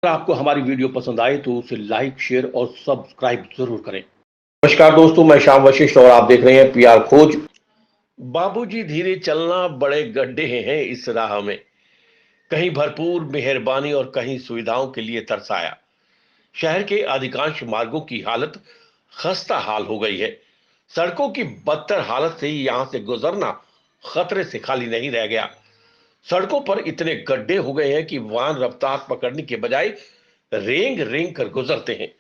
अगर आपको हमारी वीडियो पसंद आए तो उसे लाइक, शेयर और सब्सक्राइब जरूर करें। नमस्कार दोस्तों, मैं श्याम वशिष्ठ और आप देख रहे हैं पीआर खोज। बाबूजी धीरे चलना, बड़े गड्ढे हैं इस राह में। कहीं भरपूर मेहरबानी और कहीं सुविधाओं के लिए तरसाया। शहर के अधिकांश मार्गों की हालत खस्ता हाल हो गई है। सड़कों की बदतर हालत से यहां से गुजरना खतरे से खाली नहीं रह गया। सड़कों पर इतने गड्ढे हो गए हैं कि वाहन रफ्तार पकड़ने के बजाय रेंग रेंग कर गुजरते हैं।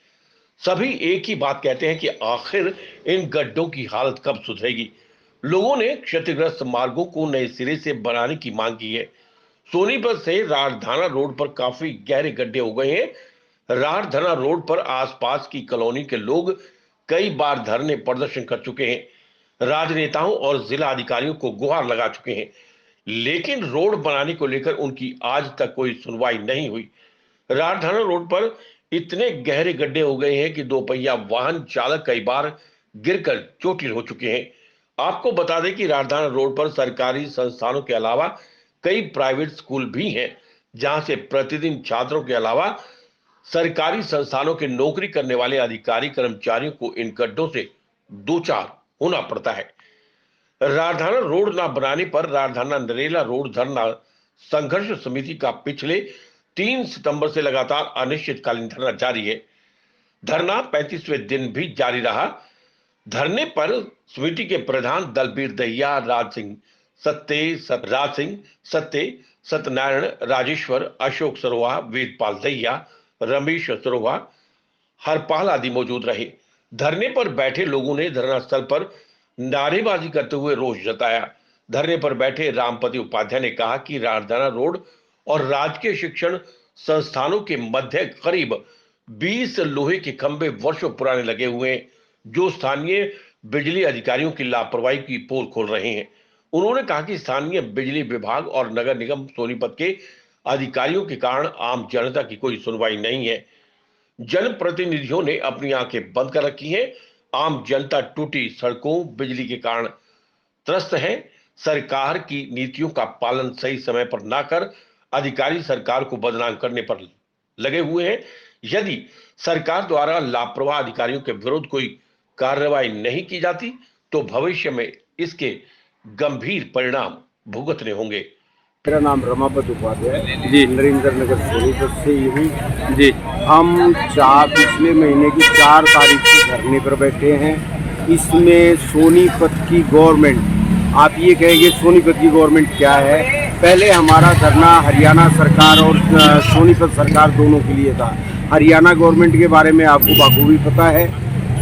सभी एक ही बात कहते हैं कि आखिर इन गड्ढों की हालत कब सुधरेगी। लोगों ने क्षतिग्रस्त मार्गों को नए सिरे से बनाने की मांग की है। सोनीपत से राजधाना रोड पर काफी गहरे गड्ढे हो गए हैं। राजधाना रोड पर आसपास की कॉलोनी के लोग कई बार धरने प्रदर्शन कर चुके हैं, राजनेताओं और जिला अधिकारियों को गुहार लगा चुके हैं, लेकिन रोड बनाने को लेकर उनकी आज तक कोई सुनवाई नहीं हुई। राजधाना रोड पर इतने गहरे गड्ढे हो गए हैं कि दोपहिया वाहन चालक कई बार गिरकर चोटिल हो चुके हैं। आपको बता दें कि राजधाना रोड पर सरकारी संस्थानों के अलावा कई प्राइवेट स्कूल भी हैं, जहां से प्रतिदिन छात्रों के अलावा सरकारी संस्थानों के नौकरी करने वाले अधिकारी कर्मचारियों को इन गड्ढों से दो चार होना पड़ता है। राजधाना रोड न बनाने पर राजधाना नरेला रोड धरना संघर्ष समिति का पिछले 3 सितंबर से लगातार अनिश्चितकालीन धरना जारी है। धरना 35वें दिन भी जारी रहा। धरने पर समिति के प्रधान दलबीर दहिया, राज सिंह सत्ते, सत्यनारायण, राजेश्वर, अशोक सरोहा, वेदपाल दहिया, रमेश सरोहा, हरपाल आदि मौजूद रहे। धरने पर बैठे लोगों ने धरना स्थल पर नारेबाजी करते हुए रोष जताया। धरने पर बैठे रामपति उपाध्याय ने कहा कि राजधाना रोड और राजकीय शिक्षण संस्थानों के मध्य करीब 20 लोहे के खंभे वर्षों पुराने लगे हुए हैं, जो स्थानीय बिजली अधिकारियों की लापरवाही की पोल खोल रहे हैं। उन्होंने कहा कि स्थानीय बिजली विभाग और नगर निगम सोनीपत के अधिकारियों के कारण आम जनता की कोई सुनवाई नहीं है। जनप्रतिनिधियों ने अपनी आंखें बंद कर रखी हैं। आम जनता टूटी सड़कों, बिजली के कारण त्रस्त है। सरकार की नीतियों का पालन सही समय पर ना कर अधिकारी सरकार को बदनाम करने पर लगे हुए हैं। यदि सरकार द्वारा लापरवाह अधिकारियों के विरुद्ध कोई कार्रवाई नहीं की जाती तो भविष्य में इसके गंभीर परिणाम भुगतने होंगे। मेरा नाम रमापत उपाध्याय जी, नरेंद्र नगर सोनीपत से ही हूँ जी। हम पिछले महीने की 4 तारीख की धरने पर बैठे हैं। इसमें सोनीपत की गवर्नमेंट, आप ये कहेंगे सोनीपत की गवर्नमेंट क्या है। पहले हमारा धरना हरियाणा सरकार और सोनीपत सरकार दोनों के लिए था। हरियाणा गवर्नमेंट के बारे में आपको बखूबी पता है।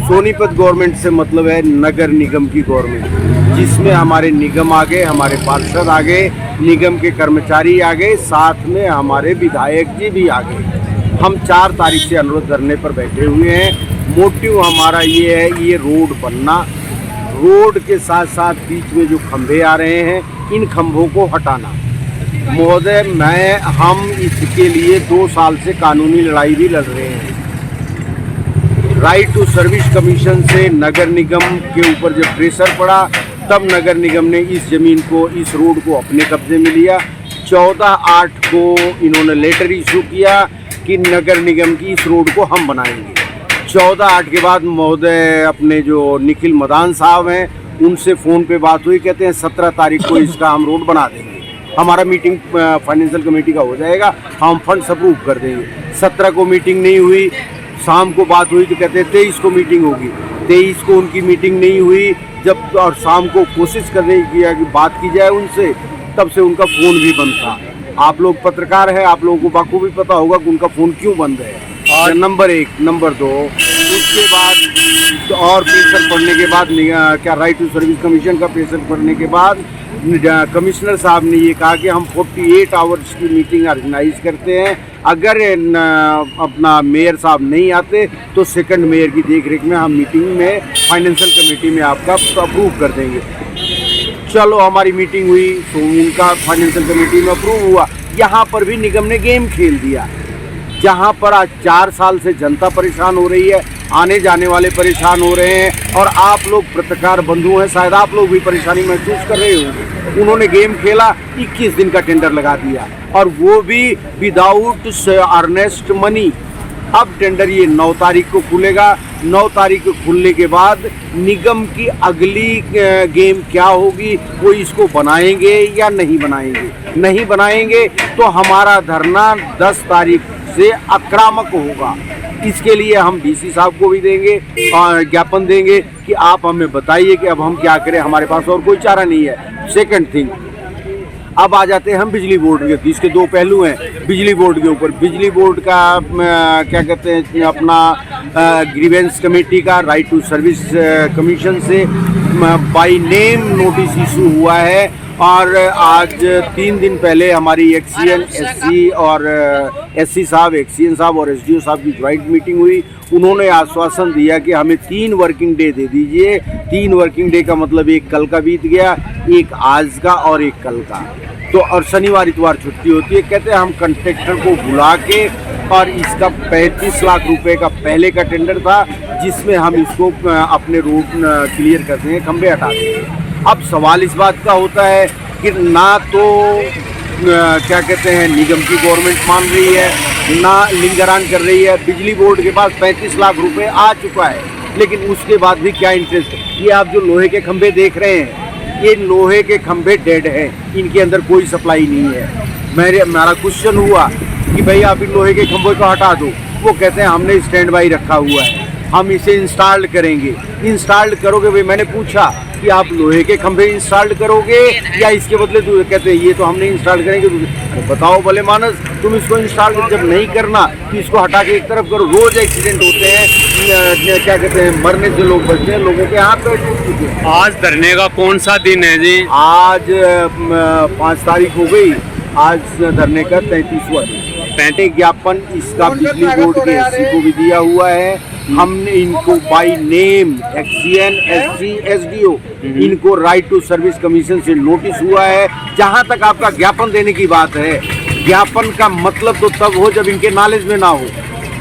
सोनीपत गवर्नमेंट से मतलब है नगर निगम की गवर्नमेंट, जिसमें हमारे निगम आ गए, हमारे पार्षद आ गए, निगम के कर्मचारी आ गए, साथ में हमारे विधायक जी भी आ गए। हम 4 तारीख से अनुरोध धरने पर बैठे हुए हैं। मोटिव हमारा ये है, ये रोड बनना, रोड के साथ साथ बीच में जो खंभे आ रहे हैं, इन खंभों को हटाना। महोदय, हम इसके लिए 2 साल से कानूनी लड़ाई भी लड़ रहे हैं। राइट टू सर्विस कमीशन से नगर निगम के ऊपर जब प्रेशर पड़ा, तब नगर निगम ने इस ज़मीन को, इस रोड को अपने कब्जे में लिया। 14/8 को इन्होंने लेटर इशू किया कि नगर निगम की इस रोड को हम बनाएंगे। 14/8 के बाद महोदय अपने जो निखिल मदान साहब हैं, उनसे फ़ोन पे बात हुई, कहते हैं 17 तारीख को इसका हम रोड बना देंगे। हमारा मीटिंग फाइनेंशियल कमेटी का हो जाएगा, हम फंड्स अप्रूव कर देंगे। 17 को मीटिंग नहीं हुई। शाम को बात हुई तो कहते हैं 23 को मीटिंग होगी। 23 को उनकी मीटिंग नहीं हुई। जब और शाम को कोशिश करने की बात की जाए उनसे, तब से उनका फ़ोन भी बंद था। आप लोग पत्रकार हैं, आप लोगों को बखूबी पता होगा कि उनका फ़ोन क्यों बंद है। और नंबर 1, नंबर 2, उसके बाद और प्रेशर पड़ने के बाद, क्या राइट टू सर्विस कमीशन का प्रेशर पड़ने के बाद कमिश्नर साहब ने ये कहा कि हम 48 आवर्स की मीटिंग ऑर्गेनाइज करते हैं। अगर अपना मेयर साहब नहीं आते तो सेकंड मेयर की देखरेख में हम मीटिंग में फाइनेंशियल कमेटी में आपका अप्रूव कर देंगे। चलो, हमारी मीटिंग हुई तो उनका फाइनेंशियल कमेटी में अप्रूव हुआ। यहाँ पर भी निगम ने गेम खेल दिया। जहाँ पर आज 4 साल से जनता परेशान हो रही है, आने जाने वाले परेशान हो रहे हैं और आप लोग पत्रकार बंधु हैं, शायद आप लोग भी परेशानी महसूस कर रहे होंगे। उन्होंने गेम खेला, 21 दिन का टेंडर लगा दिया और वो भी विदाउट अर्नेस्ट मनी। अब टेंडर ये 9 तारीख को खुलेगा। 9 तारीख को खुलने के बाद निगम की अगली गेम क्या होगी, वो इसको बनाएंगे या नहीं बनाएंगे। नहीं बनाएंगे तो हमारा धरना 10 तारीख से आक्रामक होगा। इसके लिए हम डीसी साहब को भी देंगे और ज्ञापन देंगे कि आप हमें बताइए कि अब हम क्या करें, हमारे पास और कोई चारा नहीं है। सेकंड थिंग, अब आ जाते हैं हम बिजली बोर्ड के। इसके 2 पहलू हैं बिजली बोर्ड के ऊपर। बिजली बोर्ड का क्या कहते हैं, अपना ग्रीवेंस कमेटी का राइट टू सर्विस कमीशन से बाय नेम नोटिस इशू हुआ है और आज 3 दिन पहले हमारी एक्सीएन एससी और एससी साहब, एक्सीएन साहब और एसडीओ साहब की ज्वाइंट मीटिंग हुई। उन्होंने आश्वासन दिया कि हमें 3 वर्किंग डे दे दीजिए। 3 वर्किंग डे का मतलब एक कल का बीत गया, एक आज का और एक कल का। तो और शनिवार इतवार छुट्टी होती है। कहते हैं हम कंट्रैक्टर को बुला के, और इसका 35 लाख रुपए का पहले का टेंडर था जिसमें हम इसको अपने रोड क्लियर करते हैं, खंभे हटाते हैं। अब सवाल इस बात का होता है कि ना तो क्या कहते हैं निगम की गवर्नमेंट मान रही है, ना लिंगरान कर रही है। बिजली बोर्ड के पास 35 लाख रुपए आ चुका है, लेकिन उसके बाद भी क्या इंटरेस्ट है। ये आप जो लोहे के खंभे देख रहे हैं, ये लोहे के खंभे डेड हैं, इनके अंदर कोई सप्लाई नहीं है। मेरा क्वेश्चन हुआ कि भाई आप इन लोहे के खंभों को हटा दो। वो कहते हैं हमने स्टैंड बाई रखा हुआ है, हम इसे इंस्टॉल करेंगे। इंस्टॉल करोगे भाई, मैंने पूछा कि आप लोहे के खंभे इंस्टॉल करोगे या इसके बदले कहते हैं ये तो हमने इंस्टॉल करेंगे। तो बताओ भले मानस, तुम इसको इंस्टॉल जब नहीं करना तो इसको हटा के एक तरफ करो। रोज एक्सीडेंट होते हैं, क्या कहते हैं, मरने से लोग बचते हैं, लोगों के हाथ पैर टूट चुके हैं। आज धरने का कौन सा दिन है जी? आज 5 तारीख हो गई, आज धरने का 33वां दिन। ज्ञापन इसका बिजली बोर्ड के एससी को भी दिया हुआ है। हमने इनको by name XEN SC SDO इनको राइट टू सर्विस कमीशन से नोटिस हुआ है। जहां तक आपका ज्ञापन देने की बात है, ज्ञापन का मतलब तो तब हो जब इनके नॉलेज में ना हो।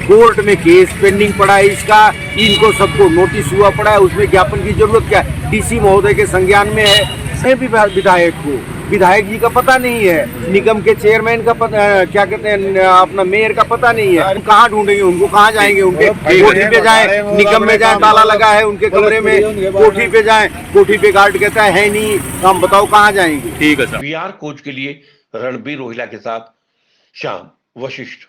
कोर्ट में केस पेंडिंग पड़ा है इसका, इनको सबको नोटिस हुआ पड़ा है, उसमें ज्ञापन की जरूरत क्या है। डीसी महोदय के संज्ञान में है, विधायक को, विधायक जी का पता नहीं है, निगम के चेयरमैन का पता, क्या कहते हैं, अपना मेयर का पता नहीं है। हम कहाँ ढूंढेंगे उनको, कहाँ जाएंगे? उनके कोठी पे जाएं, निगम में जाएं, ताला लगा है उनके कमरे में, कोठी पे जाएं, कोठी पे गार्ड कहता है नहीं, तो हम बताओ कहाँ जाएंगे। ठीक है सर। PR खोज के लिए रणबीर रोहिला के साथ श्याम वशिष्ठ।